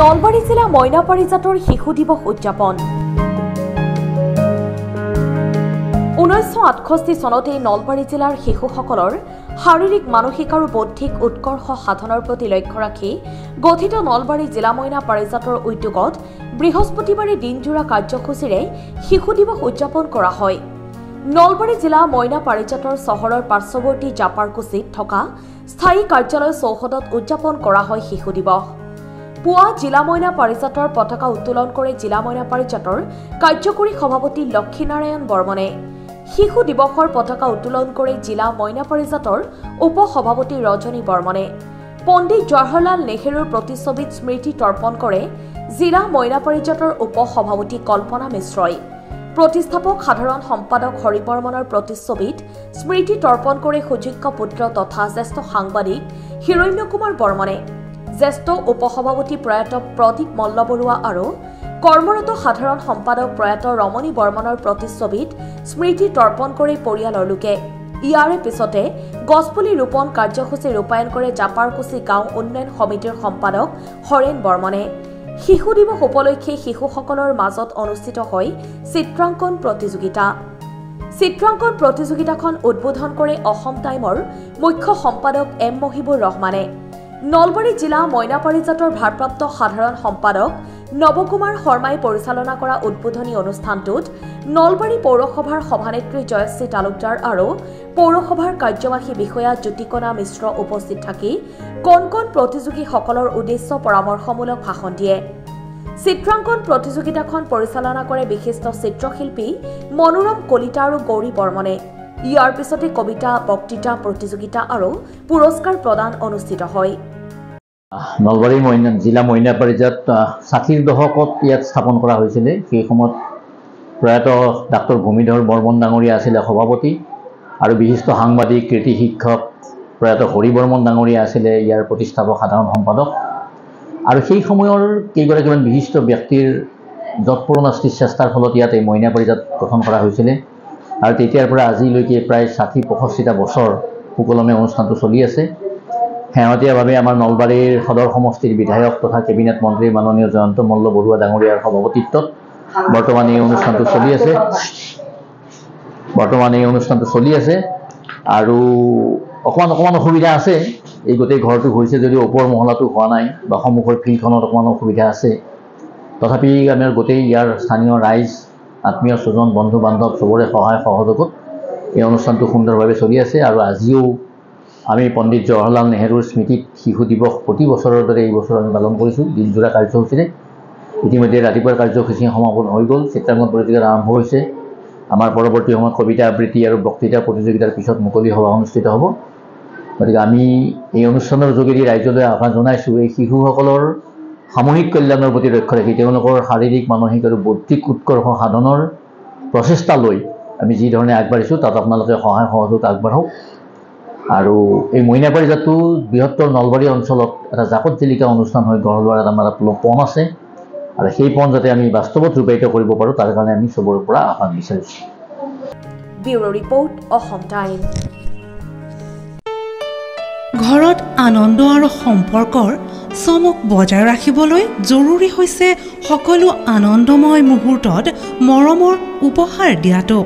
নলবাৰী জিলা মইনা পাৰিজাতৰ শিশু দিৱস উদযাপন 1968 চনতে নলবাৰী জিলাৰ শিশুসকলৰ শাৰীৰিক মানসিক আৰু বৌদ্ধিক উৎকৰ্ষ সাধনৰ প্ৰতি লক্ষ্য ৰাখি গঠিত নলবাৰী জিলা মইনা পাৰিজাতৰ উদ্যোগত বৃহস্পতিবাৰে দিনজোৰা কাৰ্যসূচীৰে শিশু দিৱস উদযাপন কৰা হয়। নলবাৰী জিলা মইনা পাৰিজাতৰ চহৰৰ পাৰ্শ্বৱৰ্তী জাপাৰকুছিত থকা স্থায়ী কাৰ্যালয় চৌহদত উদযাপন কৰা হয় শিশু দিৱস। পুৱা জিলা মইনা পাৰিজাতৰ পতাকা উত্তোলন কৰে জিলা মইনা পাৰিজাতৰ কাৰ্যকৰী সভাপতি লক্ষীনাৰায়ণ বৰ্মনে। শিশু দিৱসৰ পতাকা উত্তোলন কৰে জিলা মইনা পাৰিজাতৰ উপ সভাপতি ৰজনী বৰ্মনে। পণ্ডিত জৱাহৰলাল নেহৰুৰ প্ৰতিচ্ছবিত স্মৃতি তৰ্পণ কৰে জিলা মইনা পাৰিজাতৰ উপ সভাপতি কল্পনা মিশ্ৰই। প্ৰতিষ্ঠাপক সাধাৰণ সম্পাদক হৰি বৰ্মনৰ প্ৰতিচ্ছবিত স্মৃতি তৰ্পণ কৰে সুযোগ্য পুত্ৰ তথা জ্যেষ্ঠ সাংবাদিক হিৰণ্য কুমাৰ বৰ্মনে। জ্যেষ্ঠ উপসভাপতি প্ৰয়াত প্ৰদীপ মল্লবৰুৱা আৰু কৰ্মৰত সাধাৰণ সম্পাদক প্ৰয়াত ৰমণী বৰ্মনৰ প্ৰতিচ্ছবিত স্মৃতি তৰ্পণ কৰে পৰিয়ালৰ লোকে। ইয়াৰে পিছতে গছপুলি ৰোপণ কাৰ্যসূচী ৰূপায়ণ কৰে জাপাৰকুছি গাঁও উন্নয়ন সমিতিৰ সম্পাদক হৰেণ বৰ্মনে। শিশু দিৱস উপলক্ষে শিশুসকলৰ মাজত অনুষ্ঠিত হয় চিত্ৰাংকন প্ৰতিযোগিতা। চিত্ৰাংকন প্ৰতিযোগিতাখন উদ্বোধন কৰে অসম টাইমৰ মুখ্য সম্পাদক এম মহিবুৰ ৰহমানে। নলবাৰী জিলা মইনা পাৰিজাতৰ ভাৰপ্ৰাপ্ত সাধাৰণ সম্পাদক নৱকুমাৰ শৰ্মাই পৰিচালনা কৰা উদ্বোধনী অনুষ্ঠানটোত নলবাৰী পৌৰসভাৰ সভানেত্ৰী জয়শ্ৰী তালুকদাৰ আৰু পৌৰসভাৰ কাৰ্যবাহী বিষয়া জ্যোতিকণা মিশ্ৰ উপস্থিত থাকি কণ কণ প্ৰতিযোগীসকলৰ উদ্দেশ্য পৰামৰ্শমূলক ভাষণ দিয়ে। চিত্ৰাংকন প্ৰতিযোগিতাখন পৰিচালনা কৰে বিশিষ্ট চিত্ৰশিল্পী মনোৰম কলিতা আৰু গৌৰী বৰ্মনে। ইয়াৰ পিছতে কবিতা বক্তৃতা প্ৰতিযোগিতা আৰু পুৰস্কাৰ প্ৰদান অনুষ্ঠিত হয়। নলবাৰী জিলা মইনা পাৰিজাত 60ৰ দশকত ইয়াত স্থাপন কৰা হৈছিল। সেই সময়ত প্ৰয়াত ডাক্তৰ ভূমিধৰ বৰ্মন ডাঙৰীয়া আছিলে সভাপতি আৰু বিশিষ্ট সাংবাদিক কৃতি শিক্ষক প্ৰয়াত হৰি বৰ্মন ডাঙৰীয়া আছিলে ইয়াৰ প্ৰতিষ্ঠাপক সাধাৰণ সম্পাদক। আৰু সেই সময়ৰ কেইগৰাকীমান বিশিষ্ট ব্যক্তিৰ যৎপৰোনাস্তি চেষ্টাৰ ফলত ইয়াত এই মইনা পাৰিজাত গঠন কৰা হৈছিলে। আৰু তেতিয়াৰ পৰা আজিলৈকে প্ৰায় 60-65টা বছৰ সুকলমে অনুষ্ঠানটো চলি আছে। শেহতীয়াভাৱে আমাৰ নলবাৰীৰ সদৰ সমষ্টিৰ বিধায়ক তথা কেবিনেট মন্ত্ৰী মাননীয় জয়ন্ত মল্ল বৰুৱা ডাঙৰীয়াৰ সভাপতিত্বত বৰ্তমান এই অনুষ্ঠানটো চলি আছে। আৰু অকণমান অসুবিধা আছে। এই গোটেই ঘৰটো হৈছে যদিও ওপৰ মহলাটো হোৱা নাই বা সন্মুখৰ ফিল্ডখনত অকণমান অসুবিধা আছে। তথাপি আমাৰ গোটেই ইয়াৰ স্থানীয় ৰাইজ আত্মীয় স্বজন বন্ধু বান্ধৱ চবৰে সহায় সহযোগত এই অনুষ্ঠানটো সুন্দৰভাৱে চলি আছে। আৰু আজিও আমি পণ্ডিত জৱাহৰলাল নেহৰুৰ স্মৃতিত শিশু দিৱস প্ৰতি বছৰৰ দৰে এই বছৰ আমি পালন কৰিছোঁ দিনজোৰা কাৰ্যসূচীৰে। ইতিমধ্যে ৰাতিপুৱাৰ কাৰ্যসূচী সমাপন হৈ গ'ল। চিত্ৰাংকন প্ৰতিযোগিতা আৰম্ভ হৈছে। আমাৰ পৰৱৰ্তী সময়ত কবিতা আবৃত্তি আৰু বক্তৃতা প্ৰতিযোগিতাৰ পিছত মুকলি সভা অনুষ্ঠিত হ'ব। গতিকে আমি এই অনুষ্ঠানৰ যোগেদি ৰাইজলৈ আহ্বান জনাইছোঁ এই শিশুসকলৰ সামূহিক কল্যাণৰ প্ৰতি লক্ষ্য ৰাখি তেওঁলোকৰ শাৰীৰিক মানসিক আৰু বৌদ্ধিক উৎকৰ্ষ সাধনৰ প্ৰচেষ্টা লৈ আমি যি ধৰণে আগবাঢ়িছোঁ তাত আপোনালোকে সহায় সহযোগ আগবাঢ়ক। আৰু এই মইনা পাৰিজাতটো বৃহত্তৰ নলবাৰী অঞ্চলত এটা জাকত জিলিকা অনুষ্ঠান হৈ গঢ় লোৱাৰ আমাৰ পণ আছে। আৰু সেই পণ যাতে আমি বাস্তৱত ৰূপায়িত কৰিব পাৰোঁ তাৰ কাৰণে আমি চবৰে পৰা আহ্বান বিচাৰিছোঁ। Bureau report Assam time. ঘৰত আনন্দ আৰু সম্পৰ্কৰ চমক বজাই ৰাখিবলৈ জৰুৰী হৈছে সকলো আনন্দময় মুহূৰ্তত মৰমৰ উপহাৰ দিয়াটো।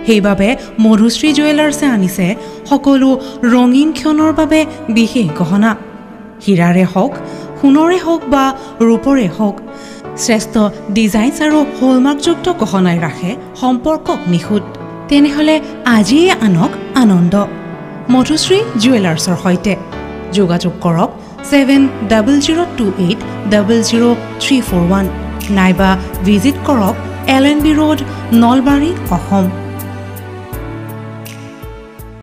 সেইবাবে মধুশ্ৰী জুৱেলাৰ্ছে আনিছে সকলো ৰঙীন ক্ষণৰ বাবে বিশেষ গহনা। হীৰাৰে হওক, সোণৰে হওক বা ৰূপৰে হওক, শ্ৰেষ্ঠ ডিজাইনছ আৰু হলমাৰ্কযুক্ত গহনাই ৰাখে সম্পৰ্কক নিখুঁত। তেনেহ'লে আজিয়ে আনক আনন্দ মধুশ্ৰী জুৱেলাৰ্ছৰ সৈতে। যোগাযোগ কৰক 7002800341 নাইবা ভিজিট কৰক LNB ৰোড নলবাৰী অসম।